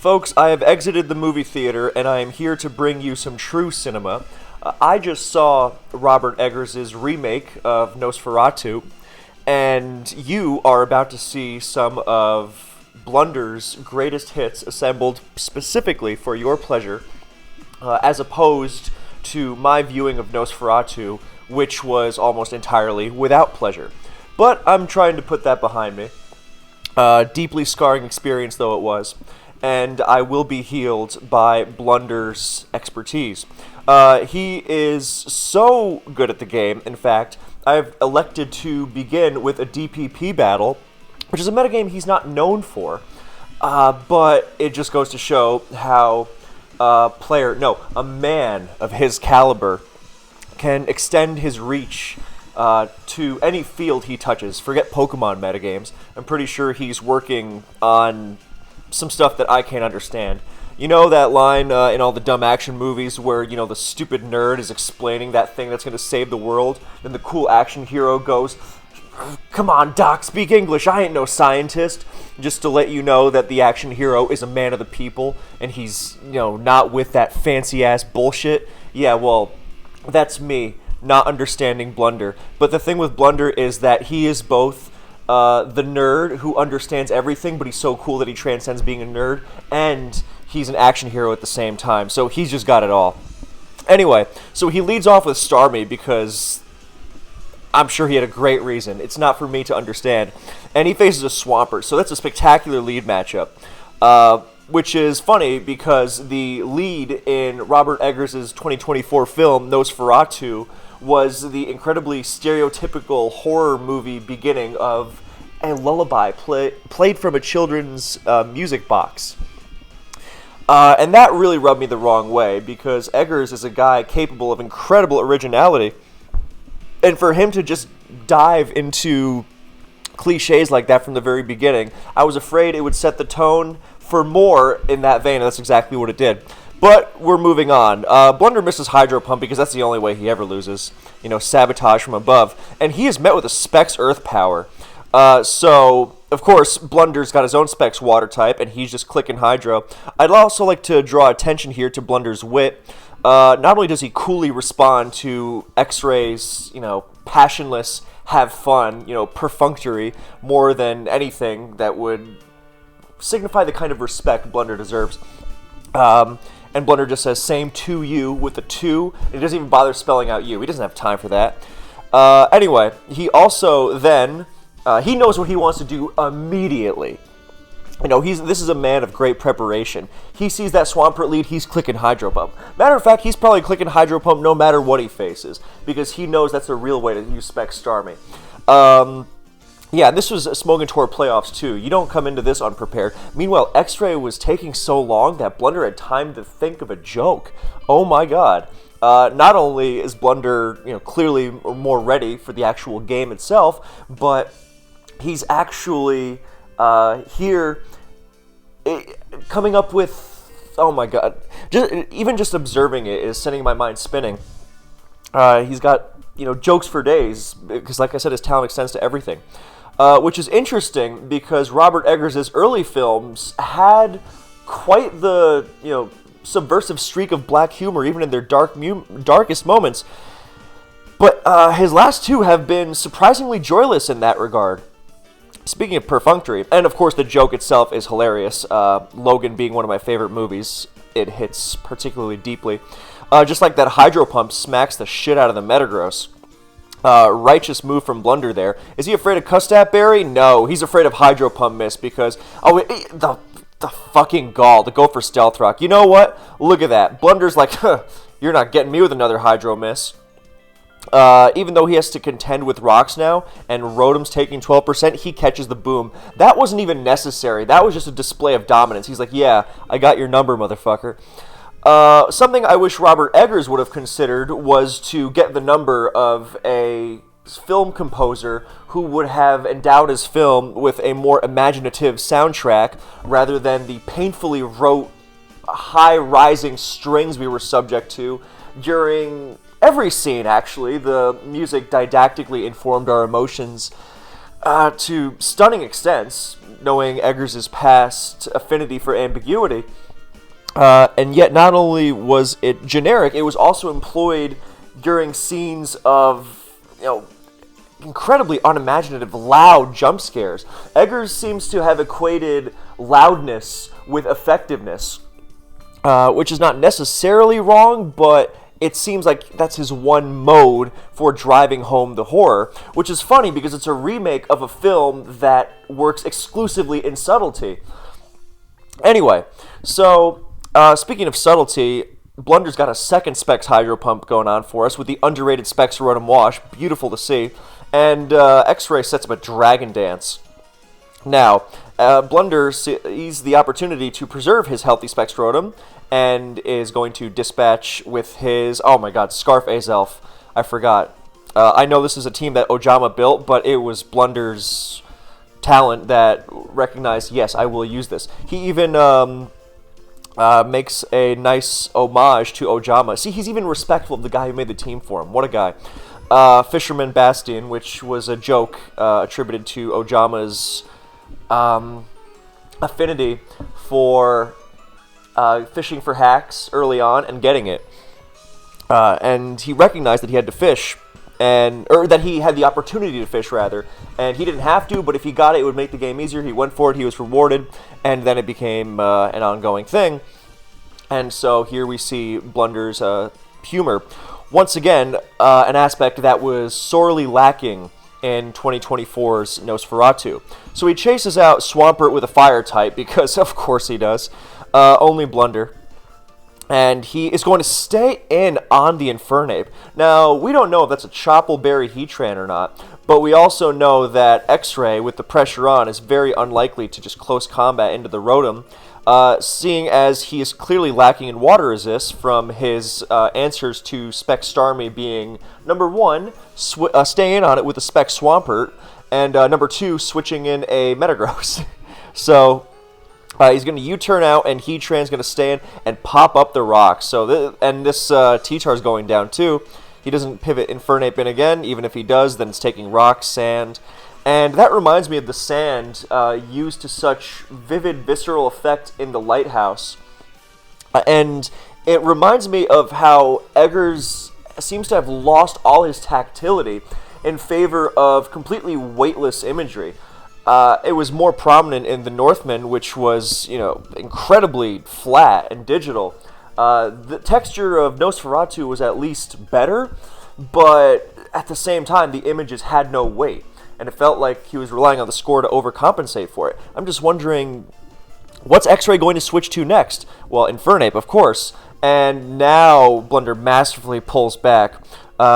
Folks, I have exited the movie theater and I am here to bring you some true cinema. I just saw Robert Eggers' remake of Nosferatu, and you are about to see some of Blunder's greatest hits assembled specifically for your pleasure, as opposed to my viewing of Nosferatu, which was almost entirely without pleasure. But I'm trying to put that behind me. Deeply scarring experience though it was, and I will be healed by Blunder's expertise. He is so good at the game, in fact, I've elected to begin with a DPP battle, which is a metagame he's not known for, but it just goes to show how a man of his caliber can extend his reach to any field he touches. Forget Pokemon metagames. I'm pretty sure he's working on some stuff that I can't understand. You know that line in all the dumb action movies where, the stupid nerd is explaining that thing that's going to save the world, then the cool action hero goes, "Come on, Doc, speak English, I ain't no scientist," just to let you know that the action hero is a man of the people, and he's, not with that fancy-ass bullshit. Yeah, well, that's me, not understanding Blunder. But the thing with Blunder is that he is both the nerd who understands everything, but he's so cool that he transcends being a nerd, and he's an action hero at the same time, so he's just got it all. Anyway, so he leads off with Starmie because I'm sure he had a great reason. It's not for me to understand. And he faces a Swampert, so that's a spectacular lead matchup, which is funny because the lead in Robert Eggers' 2024 film, Nosferatu, was the incredibly stereotypical horror movie beginning of a lullaby played from a children's music box. And that really rubbed me the wrong way, because Eggers is a guy capable of incredible originality, and for him to just dive into cliches like that from the very beginning, I was afraid it would set the tone for more in that vein, and that's exactly what it did. But we're moving on. Blunder misses Hydro Pump because that's the only way he ever loses. Sabotage from above. And he is met with a Specs Earth power. So, of course, Blunder's got his own Specs Water type, and he's just clicking Hydro. I'd also like to draw attention here to Blunder's wit. Not only does he coolly respond to X-Ray's, passionless, have fun, perfunctory, more than anything that would signify the kind of respect Blunder deserves. And Blunder just says, "Same to you," with the 2, and he doesn't even bother spelling out you. He doesn't have time for that. Anyway, he also then, he knows what he wants to do immediately. This is a man of great preparation. He sees that Swampert lead, he's clicking Hydro Pump. Matter of fact, he's probably clicking Hydro Pump no matter what he faces, because he knows that's the real way to use Spec Starmie. Yeah, this was a Smogon Tour playoffs too. You don't come into this unprepared. Meanwhile, X-Ray was taking so long that Blunder had time to think of a joke. Oh my god. Not only is Blunder, clearly more ready for the actual game itself, but he's actually here coming up with, oh my god, just observing it is sending my mind spinning. He's got, jokes for days, because like I said, his talent extends to everything. Which is interesting because Robert Eggers' early films had quite the, subversive streak of black humor, even in their darkest moments. But his last 2 have been surprisingly joyless in that regard. Speaking of perfunctory, and of course the joke itself is hilarious, Logan being one of my favorite movies, it hits particularly deeply. Just like that Hydro Pump smacks the shit out of the Metagross. Righteous move from Blunder there. Is he afraid of Custat Berry? No, he's afraid of Hydro Pump miss because, the fucking gall to go for Stealth Rock. You know what? Look at that. Blunder's like, you're not getting me with another Hydro miss. Even though he has to contend with rocks now, and Rotom's taking 12%, he catches the boom. That wasn't even necessary. That was just a display of dominance. He's like, yeah, I got your number, motherfucker. Something I wish Robert Eggers would have considered was to get the number of a film composer who would have endowed his film with a more imaginative soundtrack rather than the painfully rote, high-rising strings we were subject to during every scene, actually. The music didactically informed our emotions to stunning extents, knowing Eggers' past affinity for ambiguity. And yet, not only was it generic, it was also employed during scenes of, incredibly unimaginative, loud jump scares. Eggers seems to have equated loudness with effectiveness, which is not necessarily wrong, but it seems like that's his one mode for driving home the horror, which is funny because it's a remake of a film that works exclusively in subtlety. Anyway, so speaking of subtlety, Blunder's got a second Specs Hydro Pump going on for us with the underrated Specs Rotom Wash, beautiful to see, and X-Ray sets up a Dragon Dance. Now, Blunder sees the opportunity to preserve his healthy Specs Rotom and is going to dispatch with his, oh my god, Scarf Azelf. I forgot. I know this is a team that Ojama built, but it was Blunder's talent that recognized, yes, I will use this. He even makes a nice homage to Ojama. See, he's even respectful of the guy who made the team for him. What a guy. Fisherman Bastion, which was a joke attributed to Ojama's affinity for fishing for hacks early on and getting it. And he recognized that he had to fish, or that he had the opportunity to fish, rather, and he didn't have to, but if he got it, it would make the game easier. He went for it, he was rewarded, and then it became an ongoing thing. And so here we see Blunder's humor. Once again, an aspect that was sorely lacking in 2024's Nosferatu. So he chases out Swampert with a fire type, because of course he does. Only Blunder. And he is going to stay in on the Infernape. Now, we don't know if that's a Choppleberry Heatran or not, but we also know that X-Ray, with the pressure on, is very unlikely to just close combat into the Rotom, seeing as he is clearly lacking in water resist from his answers to Spec Starmie being, number one, stay in on it with a Spec Swampert, and number two, switching in a Metagross. So he's going to U-turn out, and Heatran's going to stay in and pop up the rocks. So this T-Tar's going down too. He doesn't pivot Infernape in again. Even if he does, then it's taking rocks, sand. And that reminds me of the sand used to such vivid, visceral effect in the Lighthouse. And it reminds me of how Eggers seems to have lost all his tactility in favor of completely weightless imagery. It was more prominent in the Northman, which was, incredibly flat and digital. The texture of Nosferatu was at least better, but at the same time, the images had no weight, and it felt like he was relying on the score to overcompensate for it. I'm just wondering, what's X-Ray going to switch to next? Well, Infernape, of course, and now Blunder masterfully pulls back,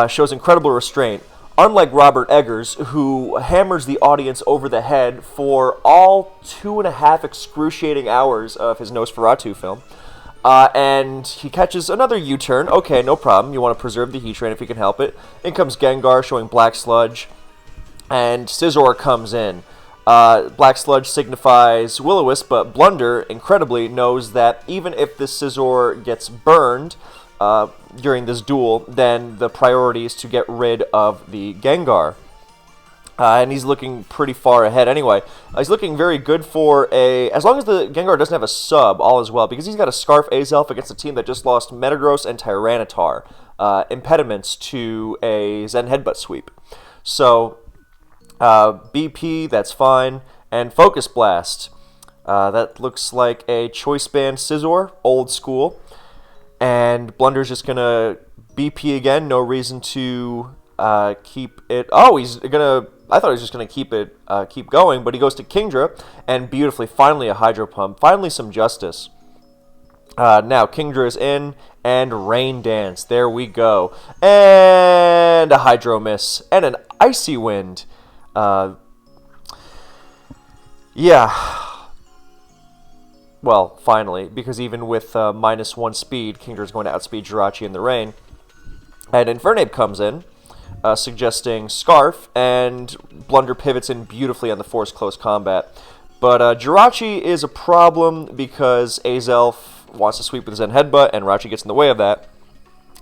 shows incredible restraint. Unlike Robert Eggers, who hammers the audience over the head for all 2.5 excruciating hours of his Nosferatu film. And he catches another U-turn. Okay, no problem. You want to preserve the Heatran if you can help it. In comes Gengar, showing Black Sludge. And Scizor comes in. Black Sludge signifies Will-O-Wisp, but Blunder, incredibly, knows that even if this Scizor gets burned during this duel, then the priority is to get rid of the Gengar. And he's looking pretty far ahead anyway. He's looking very good for as long as the Gengar doesn't have a sub, all is well, because he's got a Scarf Azelf against a team that just lost Metagross and Tyranitar, impediments to a Zen Headbutt sweep. So, BP, that's fine, and Focus Blast. That looks like a Choice Band Scizor, old school. And Blunder's just going to BP again, no reason to keep it. Oh, he's going to. I thought he was just going to keep going, but he goes to Kingdra, and beautifully, finally a Hydro Pump. Finally some justice. Now Kingdra is in, and Rain Dance. There we go. And a Hydro Miss, and an Icy Wind. Yeah. Well, finally, because even with -1 speed, Kingdra is going to outspeed Jirachi in the rain. And Infernape comes in, suggesting Scarf, and Blunder pivots in beautifully on the forced close combat. But Jirachi is a problem because Azelf wants to sweep with Zen Headbutt, and Rachi gets in the way of that.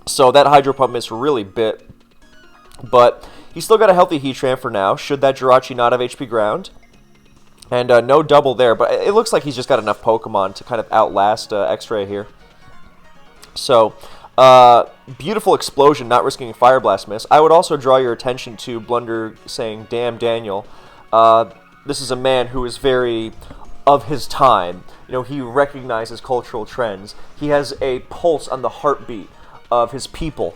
So that Hydro Pump miss really bit But he's still got a healthy Heatran for now, should that Jirachi not have HP ground. And no double there, but it looks like he's just got enough Pokemon to kind of outlast X-Ray here. So, beautiful explosion, not risking a Fire Blast miss. I would also draw your attention to Blunder saying, "Damn, Daniel." This is a man who is very of his time. You know, he recognizes cultural trends. He has a pulse on the heartbeat of his people.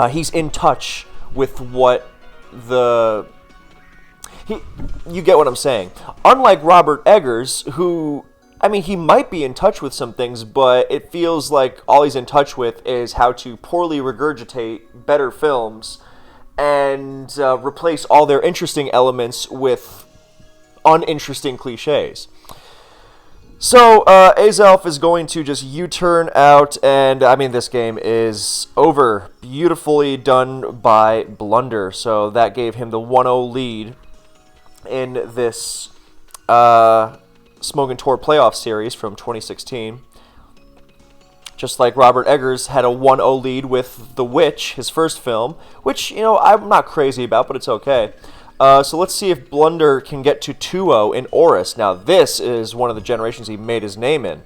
He's in touch with what the... you get what I'm saying. Unlike Robert Eggers, who... I mean, he might be in touch with some things, but it feels like all he's in touch with is how to poorly regurgitate better films and replace all their interesting elements with uninteresting cliches. So, Azelf is going to just U-turn out, and, I mean, this game is over. Beautifully done by Blunder, so that gave him the 1-0 lead in this Smoke and Tour playoff series from 2016. Just like Robert Eggers had a 1-0 lead with The Witch, his first film, which, you know, I'm not crazy about, but it's okay. So let's see if Blunder can get to 2-0 in Oris. Now, this is one of the generations he made his name in.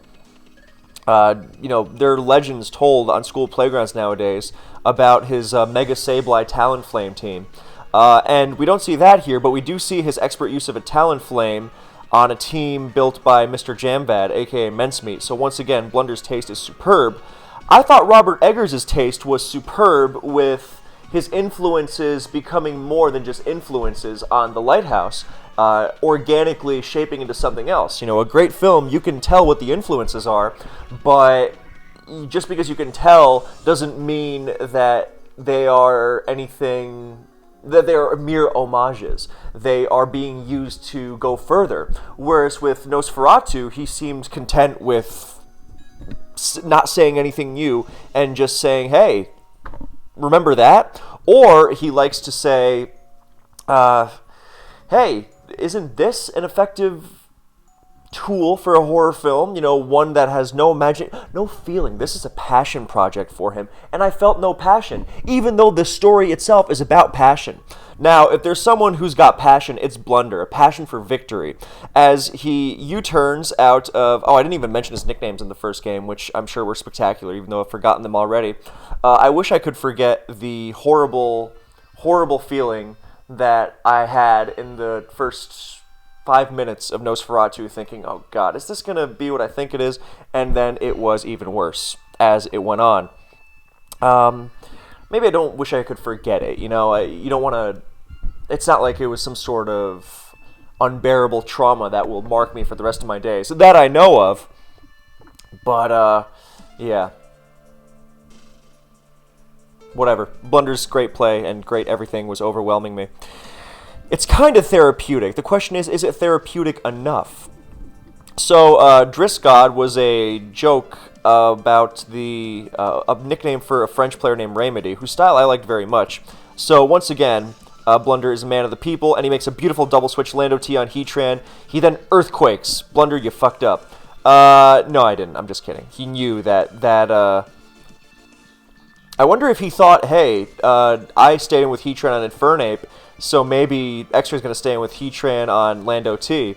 You know, there are legends told on school playgrounds nowadays about his Mega Sableye Talonflame team. And we don't see that here, but we do see his expert use of a Talonflame on a team built by Mr. Jambad, aka Mincemeat. So once again, Blunder's taste is superb. I thought Robert Eggers' taste was superb, with his influences becoming more than just influences on The Lighthouse, organically shaping into something else. You know, a great film, you can tell what the influences are, but just because you can tell doesn't mean that they are anything, that they are mere homages. They are being used to go further. Whereas with Nosferatu, he seemed content with not saying anything new and just saying, hey, remember that? Or he likes to say, hey, isn't this an effective tool for a horror film? You know, one that has no no feeling. This is a passion project for him, and I felt no passion, even though the story itself is about passion. Now, if there's someone who's got passion, it's Blunder, a passion for victory, as he U-turns out of... Oh, I didn't even mention his nicknames in the first game, which I'm sure were spectacular, even though I've forgotten them already. I wish I could forget the horrible, horrible feeling that I had in the first 5 minutes of Nosferatu, thinking, oh god, is this going to be what I think it is? And then it was even worse as it went on. Maybe I don't wish I could forget it, you know? You don't want to... It's not like it was some sort of unbearable trauma that will mark me for the rest of my days. That I know of. But, yeah. Whatever. Blunder's great play and great everything was overwhelming me. It's kind of therapeutic. The question is it therapeutic enough? So, Driscod was a joke about a nickname for a French player named Remedy, whose style I liked very much. So, once again, Blunder is a man of the people, and he makes a beautiful double switch Lando T on Heatran. He then earthquakes. Blunder, you fucked up. No, I didn't. I'm just kidding. He knew that I wonder if he thought, hey, I stayed in with Heatran on Infernape, so maybe X-Ray's going to stay in with Heatran on Lando T.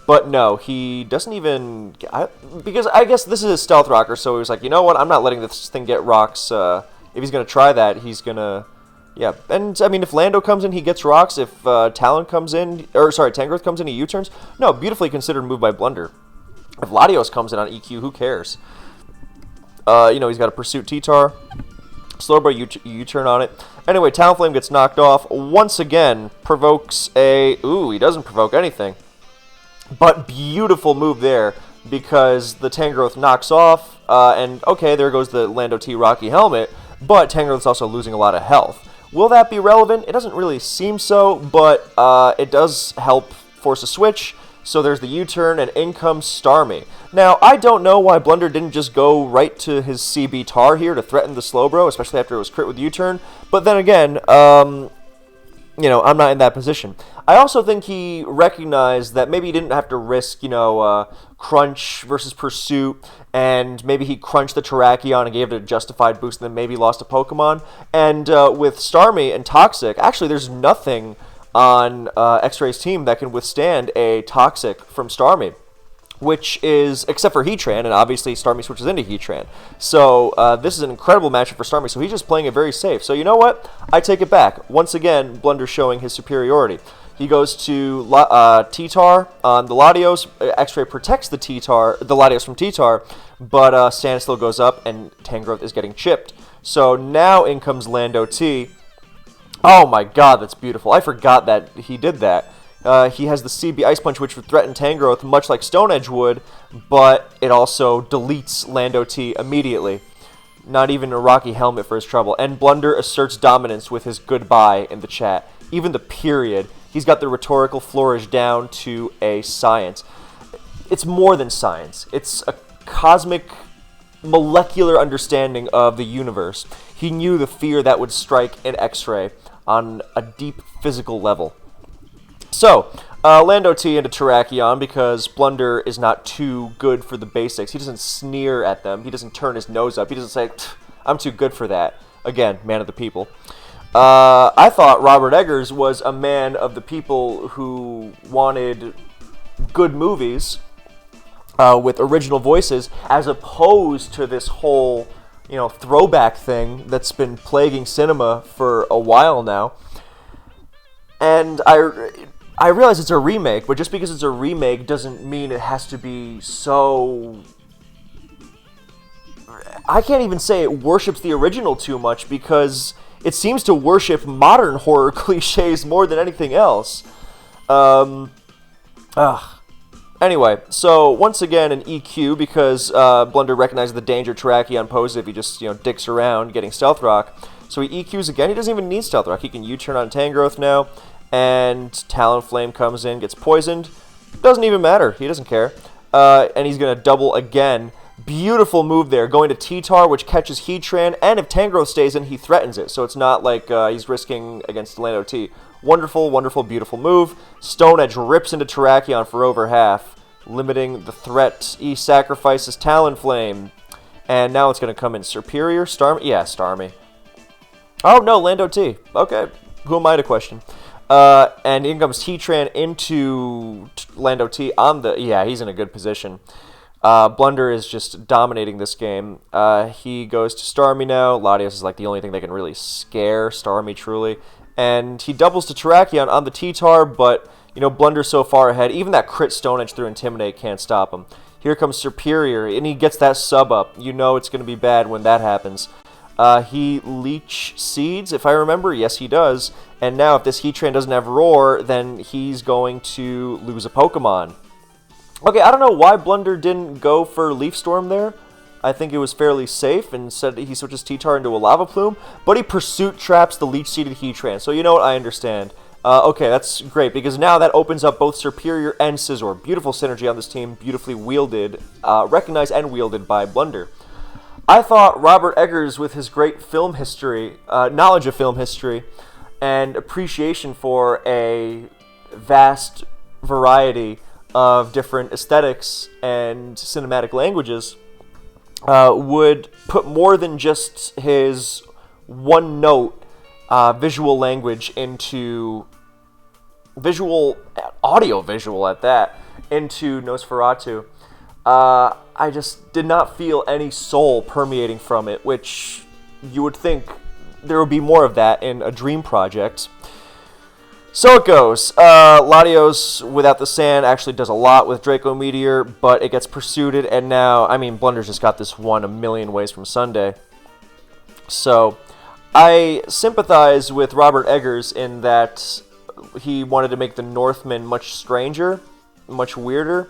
But no, he doesn't even... because I guess this is a Stealth Rocker, so he was like, you know what, I'm not letting this thing get rocks. If he's going to try that, he's going to... Yeah, and I mean, if Lando comes in, he gets rocks. If Talon comes in, or sorry, Tangrowth comes in, he U-turns. No, beautifully considered move by Blunder. If Latios comes in on EQ, who cares? You know, he's got a Pursuit T-Tar. Slowbro U-turn on it. Anyway, Talonflame gets knocked off. Once again, provokes a... Ooh, he doesn't provoke anything. But beautiful move there, because the Tangrowth knocks off, and okay, there goes the Lando T Rocky Helmet, but Tangrowth's also losing a lot of health. Will that be relevant? It doesn't really seem so, but it does help force a switch. So there's the U-turn, and in comes Starmie. Now, I don't know why Blunder didn't just go right to his CB Tar here to threaten the Slowbro, especially after it was crit with U-turn. But then again, I'm not in that position. I also think he recognized that maybe he didn't have to risk, crunch versus pursuit, and maybe he crunched the Terrakion and gave it a justified boost, and then maybe lost a Pokemon. And with Starmie and Toxic, actually, there's nothing on X-Ray's team that can withstand a Toxic from Starmie, which is, except for Heatran, and obviously Starmie switches into Heatran. So this is an incredible matchup for Starmie, so he's just playing it very safe. So you know what? I take it back. Once again, Blunder showing his superiority. He goes to T-Tar on the Latios. X-Ray protects the Latios from T-Tar, but Sandsteel goes up, and Tangrowth is getting chipped. So now in comes Lando T. Oh my god, that's beautiful. I forgot that he did that. He has the CB Ice Punch, which would threaten Tangrowth, much like Stone Edge would, but it also deletes Lando T immediately. Not even a Rocky Helmet for his trouble. And Blunder asserts dominance with his goodbye in the chat. Even the period. He's got the rhetorical flourish down to a science. It's more than science. It's a cosmic, molecular understanding of the universe. He knew the fear that would strike an X-Ray on a deep physical level. So, Lando T into Terrakion because Blunder is not too good for the basics. He doesn't sneer at them. He doesn't turn his nose up. He doesn't say, I'm too good for that. Again, man of the people. I thought Robert Eggers was a man of the people who wanted good movies with original voices, as opposed to this whole, throwback thing that's been plaguing cinema for a while now. And I realize it's a remake, but just because it's a remake doesn't mean it has to be so... I can't even say it worships the original too much, because it seems to worship modern horror cliches more than anything else. Anyway, so once again an EQ, because Blunder recognizes the danger Terrakion poses if he just, dicks around getting Stealth Rock. So he EQs again. He doesn't even need Stealth Rock. He can U-turn on Tangrowth now. And Talonflame comes in, gets poisoned. Doesn't even matter. He doesn't care. And he's going to double again. Beautiful move there. Going to T-Tar, which catches Heatran. And if Tangrowth stays in, he threatens it. So it's not like he's risking against Lando T. Wonderful, wonderful, beautiful move. Stone Edge rips into Terrakion for over half, limiting the threat. He sacrifices Talonflame. And now it's going to come in Superior. Starmie? Yeah, Starmie. Oh, no, Lando T. Okay. Who am I to question? And in comes Heatran into Lando T on the... Yeah, he's in a good position. Blunder is just dominating this game. He goes to Starmie now. Latios is like the only thing that can really scare Starmie, truly. And he doubles to Terrakion on the T-Tar, but, Blunder's so far ahead. Even that crit Stone Edge through Intimidate can't stop him. Here comes Superior, and he gets that sub up. You know it's going to be bad when that happens. He Leech Seeds, if I remember. Yes, he does. And now if this Heatran doesn't have Roar, then he's going to lose a Pokemon. Okay, I don't know why Blunder didn't go for Leaf Storm there. I think it was fairly safe, and said he switches T-Tar into a Lava Plume, but he Pursuit Traps the Leech-seeded Heatran. So you know what? I understand. Okay, that's great, because now that opens up both Superior and Scizor. Beautiful synergy on this team, beautifully wielded, recognized and wielded by Blunder. I thought Robert Eggers, with his great film history, knowledge of film history, and appreciation for a vast variety of different aesthetics and cinematic languages, would put more than just his one-note visual language into audio-visual at that, into Nosferatu. I just did not feel any soul permeating from it, which you would think there would be more of that in a Dream Project. So it goes. Latios, without the sand, actually does a lot with Draco Meteor, but it gets pursued, and now, Blunder's just got this one a million ways from Sunday. So, I sympathize with Robert Eggers in that he wanted to make the Northmen much stranger, much weirder,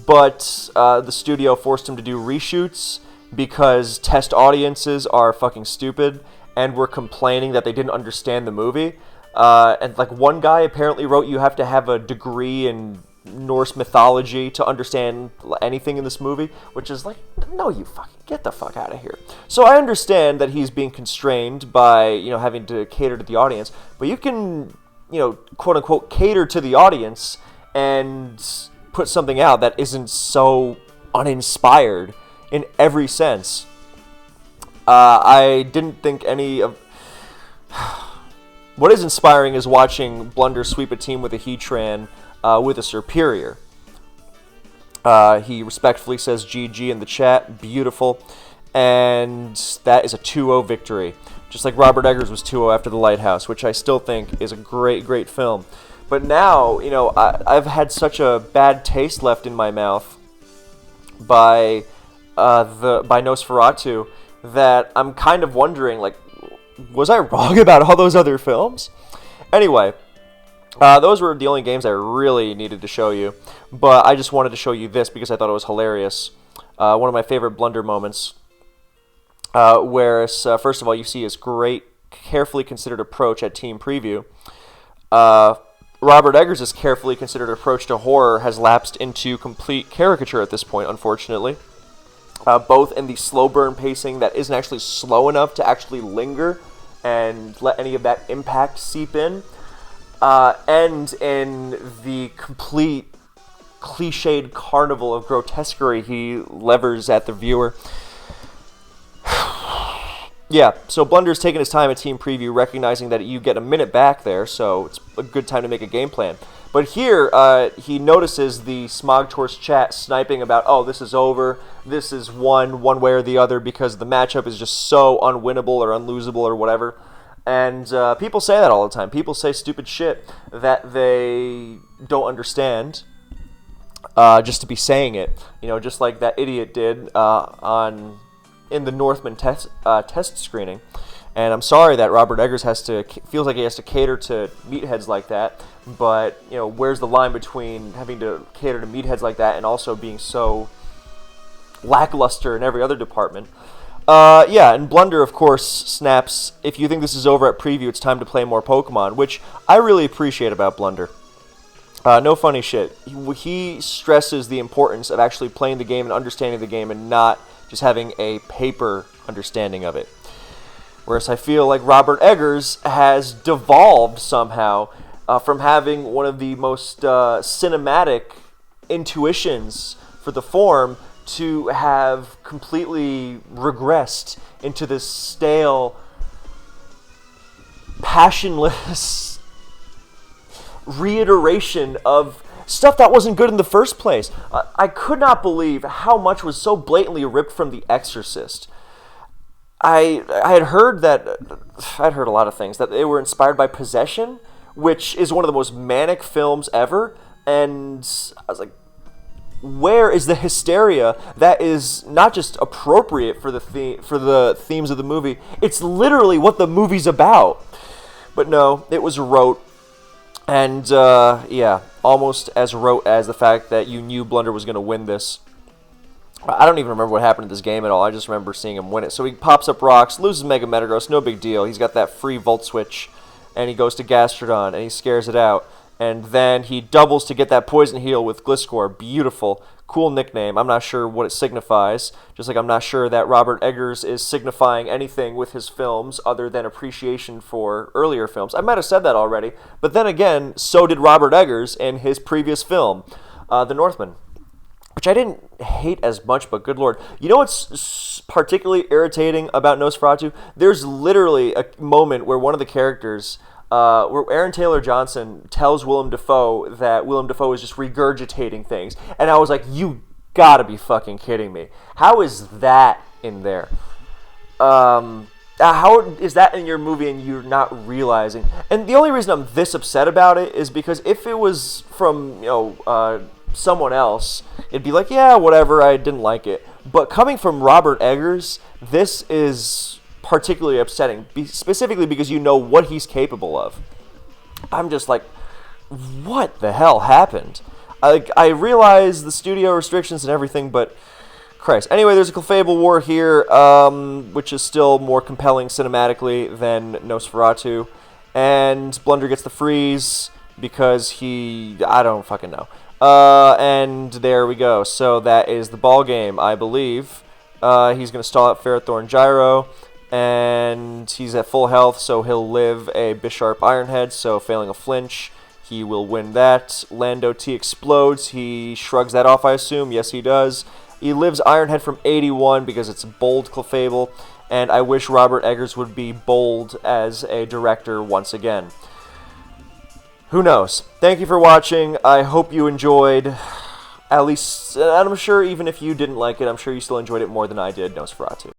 but the studio forced him to do reshoots because test audiences are fucking stupid and were complaining that they didn't understand the movie. And like one guy apparently wrote you have to have a degree in Norse mythology to understand anything in this movie, which is like, no, you fucking get the fuck out of here. So I understand that he's being constrained by, having to cater to the audience, but you can quote unquote, cater to the audience and put something out that isn't so uninspired in every sense. I didn't think any of... What is inspiring is watching Blunder sweep a team with a Heatran with a Superior. He respectfully says GG in the chat. Beautiful. And that is a 2-0 victory. Just like Robert Eggers was 2-0 after The Lighthouse, which I still think is a great, great film. But now, I've had such a bad taste left in my mouth by Nosferatu that I'm kind of wondering, like, was I wrong about all those other films? Anyway, those were the only games I really needed to show you, but I just wanted to show you this because I thought it was hilarious. One of my favorite Blunder moments, where, first of all, you see his great, carefully considered approach at Team Preview. Robert Eggers' carefully considered approach to horror has lapsed into complete caricature at this point, unfortunately. Both in the slow burn pacing that isn't actually slow enough to actually linger and let any of that impact seep in, and in the complete cliched carnival of grotesquerie he levers at the viewer. Yeah, so Blunder's taking his time at Team Preview, recognizing that you get a minute back there, so it's a good time to make a game plan. But here, he notices the Smog Torch chat sniping about, oh, this is over, this is one way or the other, because the matchup is just so unwinnable or unlosable or whatever. And people say that all the time. People say stupid shit that they don't understand, just to be saying it. Just like that idiot did in the Northman test screening. And I'm sorry that Robert Eggers feels like he has to cater to meatheads like that, but, where's the line between having to cater to meatheads like that and also being so lackluster in every other department? And Blunder, of course, snaps, if you think this is over at Preview, it's time to play more Pokemon, which I really appreciate about Blunder. No funny shit. He stresses the importance of actually playing the game and understanding the game and not just having a paper understanding of it. Whereas I feel like Robert Eggers has devolved somehow from having one of the most cinematic intuitions for the form to have completely regressed into this stale, passionless reiteration of stuff that wasn't good in the first place. I could not believe how much was so blatantly ripped from The Exorcist. I'd heard a lot of things, that they were inspired by Possession, which is one of the most manic films ever, and I was like, where is the hysteria that is not just appropriate for the themes of the movie, it's literally what the movie's about. But no, it was rote, and almost as rote as the fact that you knew Blunder was going to win this. I don't even remember what happened in this game at all. I just remember seeing him win it. So he pops up rocks, loses Mega Metagross, no big deal. He's got that free Volt Switch, and he goes to Gastrodon, and he scares it out. And then he doubles to get that Poison Heal with Gliscor. Beautiful. Cool nickname. I'm not sure what it signifies. Just like I'm not sure that Robert Eggers is signifying anything with his films other than appreciation for earlier films. I might have said that already. But then again, so did Robert Eggers in his previous film, The Northman, which I didn't hate as much, but good lord. You know what's particularly irritating about Nosferatu? There's literally a moment where one of the characters, where Aaron Taylor Johnson tells Willem Dafoe that Willem Dafoe is just regurgitating things. And I was like, you gotta be fucking kidding me. How is that in there? How is that in your movie and you're not realizing? And the only reason I'm this upset about it is because if it was from, someone else, it'd be like, yeah, whatever, I didn't like it. But coming from Robert Eggers, this is particularly upsetting, specifically because you know what he's capable of. I'm just like, what the hell happened? I realize the studio restrictions and everything, but Christ. Anyway, there's a Clefable War here, which is still more compelling cinematically than Nosferatu. And Blunder gets the freeze because I don't fucking know. And there we go. So that is the ball game, I believe. He's going to stall out Ferrothorn Gyro. and he's at full health, so he'll live a Bisharp Ironhead, so failing a flinch, he will win that. Lando T explodes, he shrugs that off, I assume. Yes, he does. He lives Ironhead from 81 because it's a bold Clefable, and I wish Robert Eggers would be bold as a director once again. Who knows? Thank you for watching. I hope you enjoyed. At least, I'm sure even if you didn't like it, I'm sure you still enjoyed it more than I did, Nosferatu.